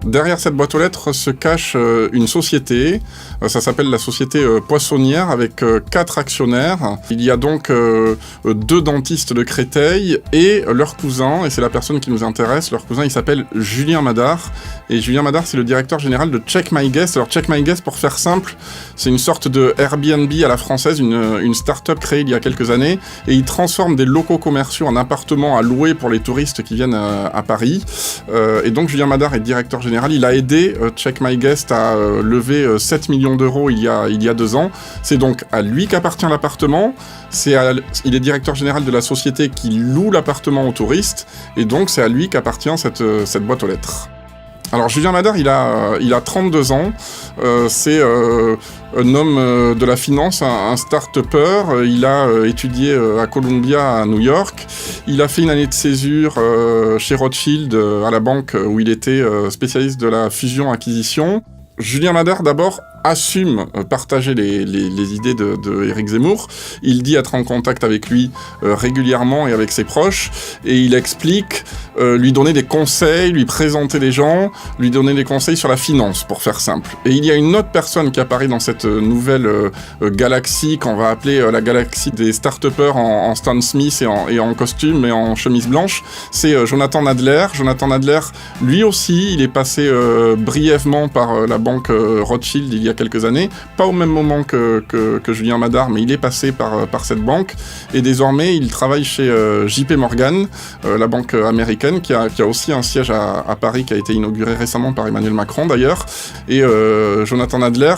Derrière cette boîte aux lettres se cache une société, ça s'appelle la société Poissonnière, avec 4 actionnaires. Il y a donc 2 dentistes de Créteil et leur cousin, et c'est la personne qui nous intéresse, leur cousin il s'appelle Julien Madar, et Julien Madar c'est le directeur général de Check My Guest. Alors Check My Guest, pour faire simple, c'est une sorte de Airbnb à la française, une start-up créée il y a quelques années, et il transforme des locaux commerciaux en appartements à louer pour les touristes qui viennent à Paris. Et donc Julien Madar est directeur général, il a aidé Check My Guest à lever 7 millions d'euros il y a 2 ans. C'est donc à lui qu'appartient l'appartement, il est directeur général de la société qui loue l'appartement aux touristes, et donc c'est à lui qu'appartient cette boîte aux lettres. Alors Julien Madar, il a 32 ans, c'est un homme de la finance, un start-upper. Il a étudié à Columbia à New York. Il a fait une année de césure chez Rothschild à la banque où il était spécialiste de la fusion-acquisition. Julien Madar, d'abord, assume partager les idées de Éric Zemmour. Il dit être en contact avec lui régulièrement et avec ses proches, et il explique lui donner des conseils, lui présenter les gens, lui donner des conseils sur la finance, pour faire simple. Et il y a une autre personne qui apparaît dans cette nouvelle galaxie qu'on va appeler la galaxie des start-upers en Stan Smith et en costume et en chemise blanche, c'est Jonathan Nadler. Jonathan Nadler, lui aussi, il est passé brièvement par la banque Rothschild il y a quelques années, pas au même moment que Julien Madar, mais il est passé par cette banque, et désormais il travaille chez JP Morgan, la banque américaine, qui a aussi un siège à Paris, qui a été inauguré récemment par Emmanuel Macron d'ailleurs, et Jonathan Nadler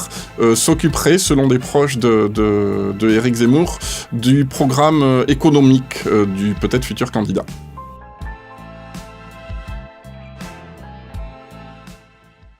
s'occuperait, selon des proches de Éric Zemmour, du programme économique du peut-être futur candidat.